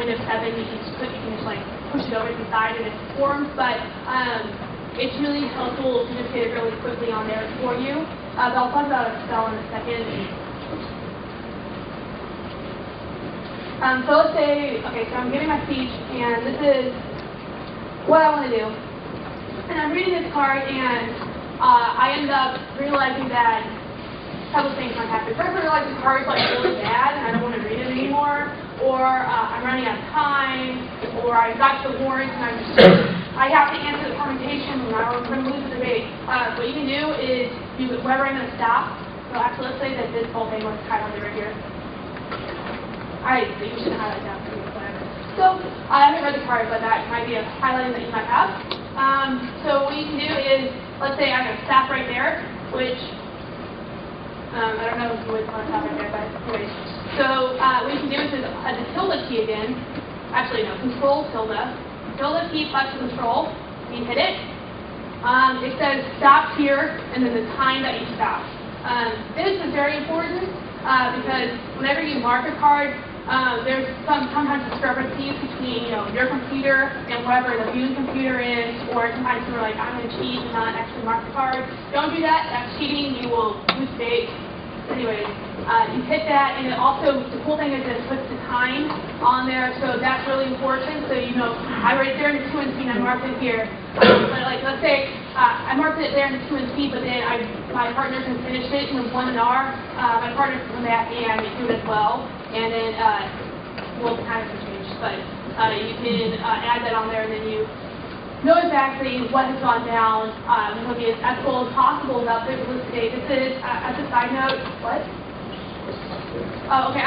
Windows 7, you can just like push it over to the side and it forms, but it's really helpful to just get it really quickly on there for you. But I'll talk about Excel in a second. So let's say, okay, so I'm giving my speech, and this is what I want to do. And I'm reading this card, and I end up realizing that a couple things might happen. First, I realize the card is like really bad, and I don't want to read it anymore. Or I'm running out of time, or I got to the warrant, and I have to answer the permutation, and I'm going to lose the debate. What you can do is, wherever I'm going to stop. So actually, let's say that this whole thing was highlighted right here. You shouldn't highlight that, whatever. So I haven't read the card, but that might be a highlighting that you might have. So what you can do is, let's say I'm going to stop right there, which I don't know if you would want to stop right there, but anyways. So what you can do is the tilde key again. Actually, no, control tilde. Tilde key plus control. You hit it. It says stop here, and then the time that you stop. This is very important because whenever you mark a card, there's sometimes discrepancies between your computer and whatever the viewing computer is, or sometimes you're like, I'm going to cheat and not actually mark the card. Don't do that. That's cheating. You will lose debate. Anyways, you hit that, and it also, the cool thing is it puts the time on there, so that's really important. So I write there in the 2 and C, and I marked it here. But like, let's say I marked it there in the 2 and C, but then my partner can finish it with 1 and R. My partner can come back and do it as well, and then we'll kind of change. But you can add that on there, and then you know exactly what has gone down. We want to be as ethical as possible about paperless debate. This is, as a side note, what? Okay,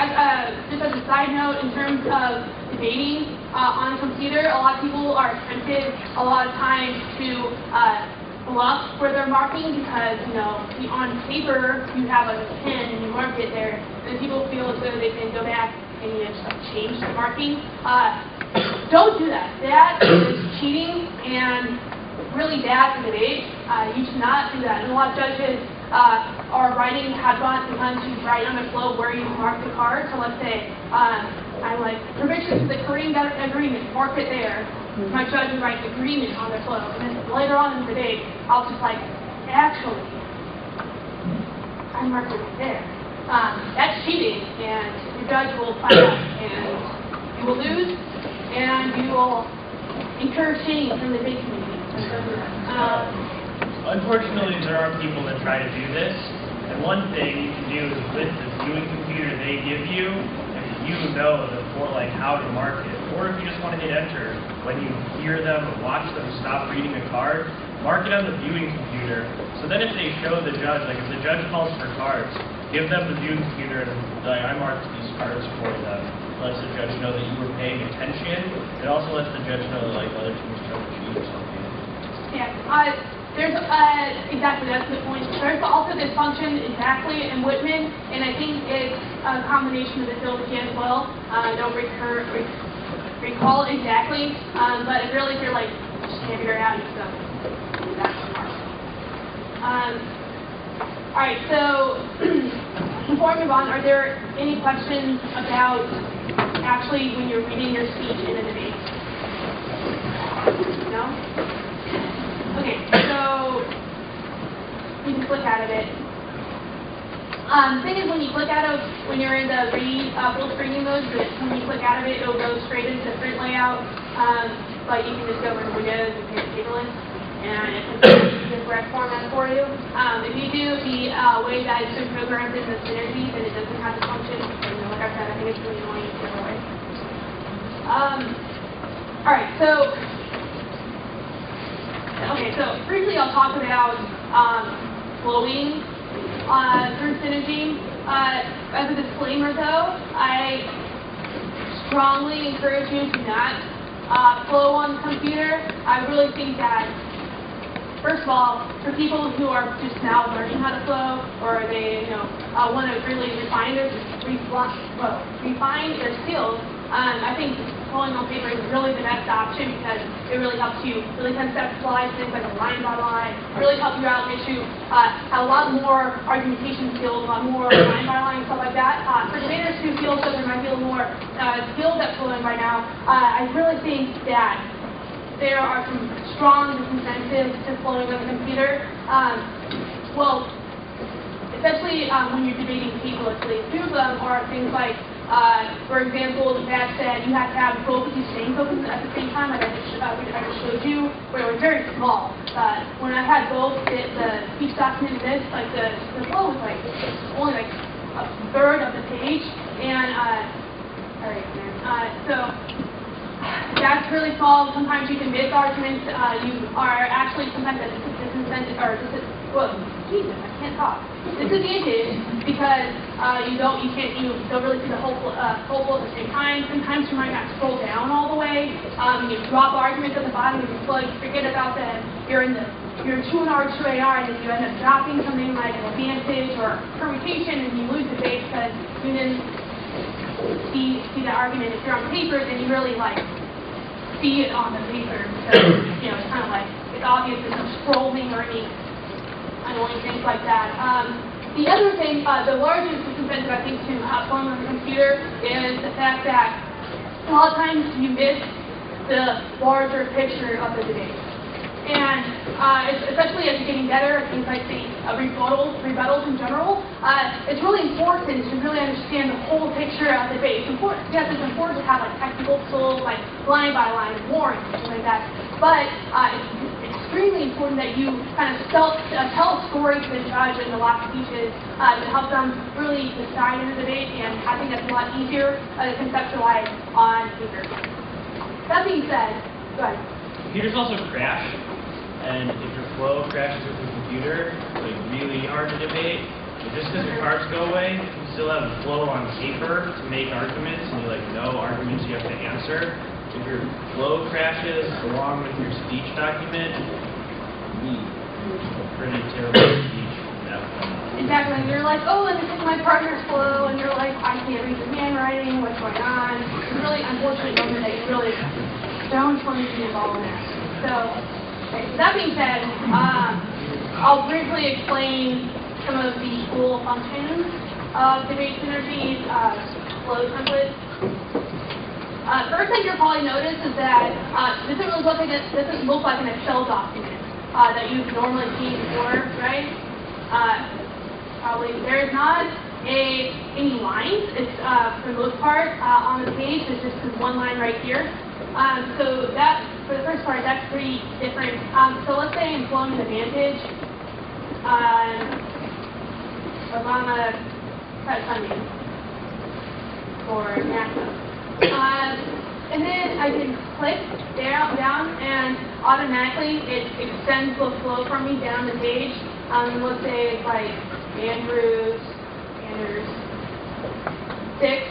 just as a side note, in terms of debating on a computer, a lot of people are tempted a lot of times to bluff where they're marking because, on paper you have a pen and you mark it there, and people feel as though they can go back and just change the marking. Don't do that. That is cheating and really bad for debate. You should not do that. And a lot of judges have gone to write on the flow where you mark the card. So let's say I'm like, permission to the Korean agreement, mark it there. My judge would write agreement on the flow. And then later on in the debate, I'll just like, actually, I marked it right there. That's cheating, and your judge will find out, and you will lose, and you will incur shame from the debate community. Unfortunately, there are people that try to do this, and one thing you can do is with the viewing computer they give you, if you know how to mark it, or if you just want to hit enter, when you hear them or watch them stop reading a card, mark it on the viewing computer. So then if they show the judge, like if the judge calls for cards, give them the viewing computer and like, I marked these cards for them. Lets the judge know that you were paying attention. It also lets the judge know that like other teams trying to cheat or something. Yeah, there's exactly, that's the point. There's also this function exactly in Whitman, and I think it's a combination of the tilde key as well. Don't recall exactly, but if you're like just can't figure it out, you just do that. All right, so before I move on, are there any questions about actually when you're reading your speech in a debate? No? Okay, so you can click out of it. The thing is, when you click out of, when you're in the full screening mode, when you click out of it, it'll go straight into the print layout. But you can just go over to Windows and hit Paperless, and it can the correct format for you. If you do the way that it's been programmed in the synergies and it doesn't have the function, like I said, I think it's really annoying to go away. All right, so briefly I'll talk about flowing through Synergy. As a disclaimer though, I strongly encourage you to not flow on the computer. I really think that, first of all, for people who are just now learning how to flow, or they want to really refine their skills, I think flowing on paper is really the best option because it really helps you really conceptualize things like a line by line. It really helps you out, get you a lot more argumentation skills, a lot more line by line, stuff like that. For debaters who feel that there might be a little more skills at flowing right now, I really think that there are some strong disincentives to flowing on the computer. Well, especially when you're debating paperlessly. Two of them are things like, for example, the fact that you have to have both of these same tokens at the same time, like I just showed you, where it was very small. When I had both the speech document and this, like the flow was like only like a third of the page, and so that's really small. Sometimes you can miss arguments. You are actually sometimes at a disincentive, or Jesus, I can't talk. Disadvantage because you don't really see the whole flow at the same time. Sometimes you might not scroll down all the way. You drop arguments at the bottom of your flow. You forget about that. You're 2NR, 2AR, and then you end up dropping something like an advantage or permutation, and you lose the base because you didn't see the argument. If you're on paper, then you really see it on the paper. So it's kind of like it's obvious there's no scrolling or any annoying things like that. The other thing, the largest disincentive I think to flowing on the computer is the fact that a lot of times you miss the larger picture of the debate. And especially as you're getting better at things like the rebuttals in general, it's really important to really understand the whole picture of the debate. It's important, yes, it's important to have technical tools like line by line, warrants, things like that. But it's extremely important that you kind of tell a story to the judge in the last speeches to help them really decide in the debate, and I think that's a lot easier to conceptualize on paper. That being said, go ahead. Computers also crash, and if your flow crashes with the computer, it's really hard to debate. But just because your cards go away, you still have flow on paper to make arguments, and you know arguments you have to answer. If your flow crashes along with your speech document, pretty terrible speech from that point. Exactly. You're like, oh, and this is my partner's flow, and you're like, I can't read the handwriting, what's going on? It's a really unfortunate moment that you really don't want to be involved in. So that being said, I'll briefly explain some of the cool functions of debate synergies, flow templates. First thing you'll probably notice is that this doesn't look like an Excel document that you've normally seen before, right? Probably there is not any lines. It's for the most part on the page. It's just one line right here. So that for the first part, that's pretty different. So let's say I'm flowing an advantage. Obama funding for NASA. And then I can click down, and automatically it extends the flow for me down the page. Let's say it's like Andrews 6.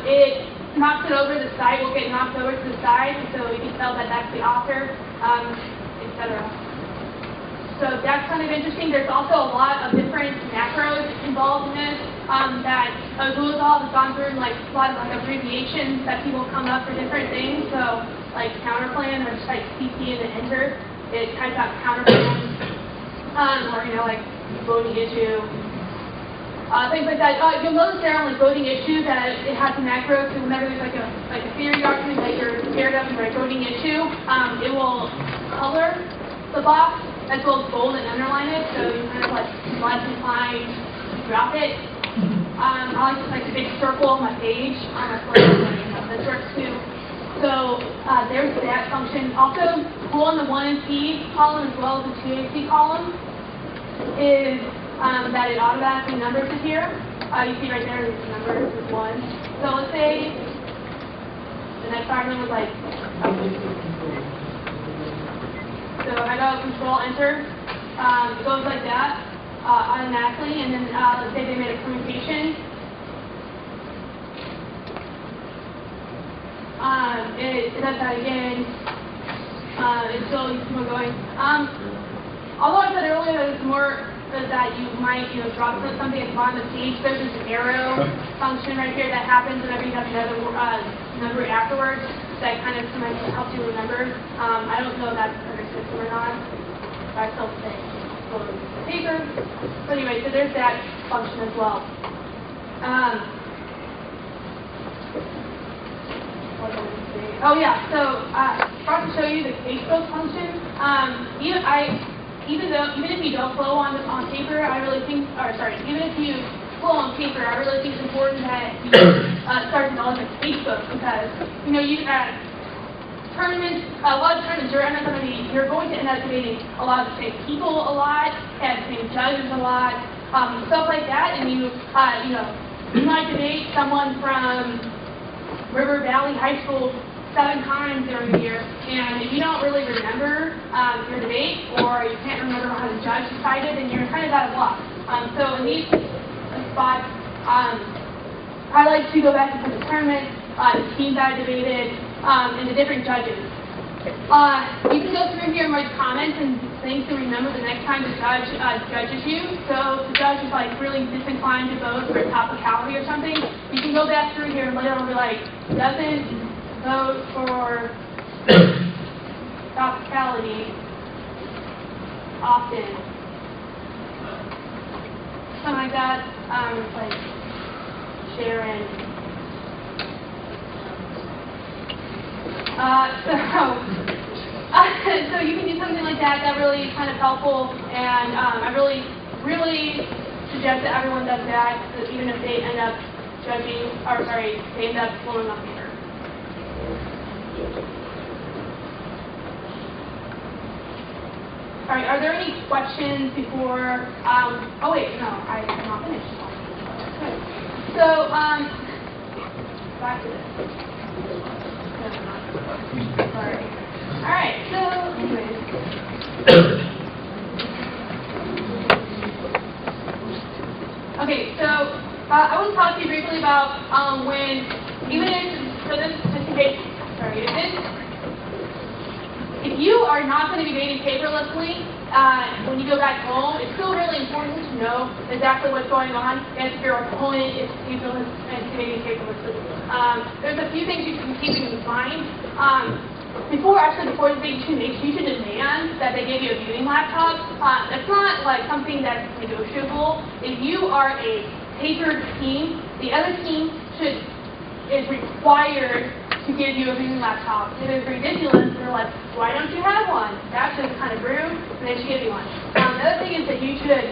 It knocks it over the side. Will get knocked over to the side, so you can tell that that's the author, etc. So that's kind of interesting. There's also a lot of different macros involved in this that Google has gone through, a lot of abbreviations that people come up for different things. So counterplan, or just CP and then enter. It types out counterplan, or voting issue, things like that. You'll notice there on voting issue that it has a macro. So whenever there's a theory document that you're scared of, or a voting issue, it will color the box as well as bold and underline it, so you kind of less inclined to drop it. I like a big circle on my page on my flow, this works too. So there's that function. Also, cool on the 1 and C column as well as the 2 and C column is that it automatically numbers it here. You see right there, the number is 1. So let's say the next argument was so I go Control Enter. It goes like that automatically, and then let's say they made a permutation. It does that again. It still keeps on going. Although I said earlier that it's more is that you might, drop something at the bottom of the page. There's this arrow function right here that happens whenever you have another number afterwards that kind of sometimes helps you remember. I don't know if that's under system or not, but I still say go to the paper. So anyway, so there's that function as well. What did I say? Oh yeah, so I forgot to show you the Facebook function. Even if you don't flow on paper, I really think, even if you flow on paper, I really think it's important that you start developing Facebook because you tournaments, a lot of tournaments you're going to end up debating a lot of the same people a lot, and the same judges a lot, stuff like that, and you might debate someone from River Valley High School 7 times during the year, and if you don't really remember your debate, or you can't remember how the judge decided, then you're kind of out of luck. So in these spots, I like to go back into the tournament, the teams that I debated, and the different judges. You can go through here and write comments and things to remember the next time the judge judges you. So if the judge is really disinclined to vote for topicality or something, you can go back through here and later on be like, doesn't vote for topicality often. Something like that. Like Sharon. So you can do something like that. That really is kind of helpful, and I really suggest that everyone does that, even if they end up they end up flowing on paper. All right, are there any questions before, oh wait, no, I'm not finished. So, back to this. No, I'm not. Sorry. All right, so anyways. Okay, so I want to talk to you briefly about if you are not going to be debating paperlessly when you go back home, it's still really important to know exactly what's going on and if your opponent is debating paperlessly. There's a few things you can keep in mind. Before the debate 2 weeks, you should demand that they give you a viewing laptop. That's not something that's negotiable. If you are a paper team, the other team is required to give you a viewing laptop. It is ridiculous. They're like, why don't you have one? That's just kind of rude, and they should give you one. The other thing is that you should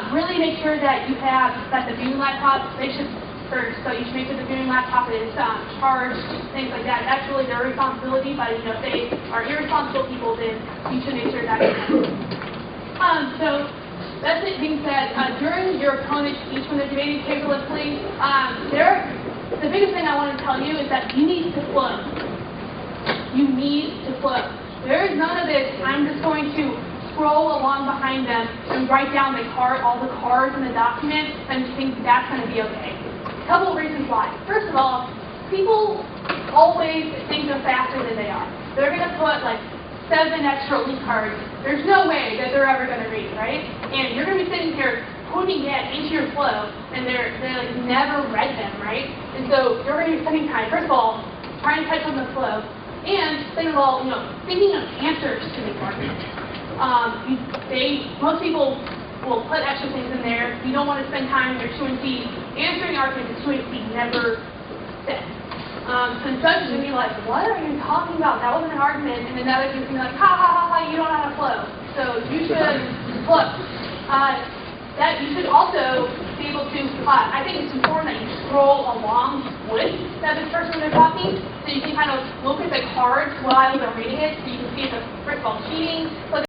really make sure that you have the viewing laptop. They should first, so you should make sure the viewing laptop is charged, things like that. That's really their responsibility, but if they are irresponsible people, then you should make sure that's done. So that being said, during your opponent's speech when they're debating paperlessly, the biggest thing I want to tell you is that you need to flow. You need to flow. There is none of this, I'm just going to scroll along behind them and write down all the cards in the document and think that's going to be okay. A couple of reasons why. First of all, people always think they're faster than they are. They're going to put 7 extra lead cards. There's no way that they're ever going to read, right? And you're going to be sitting here putting that into your flow, and they never read them, right? And so you're going to be spending time, first of all, trying to catch on the flow, and second of all, thinking of answers to the argument. Most people will put extra things in there. You don't want to spend time in your truancy answering arguments that truancy never said. So the judge is going to be like, what are you talking about? That wasn't an argument. And then the other is going to be like, ha, ha, ha, ha, you don't know how to flow. So you should flow. That you should also be able to, I think it's important that you scroll along with that person when they're talking, so you can kind of look at the cards while they're reading it, so you can see if it's, first of all, cheating,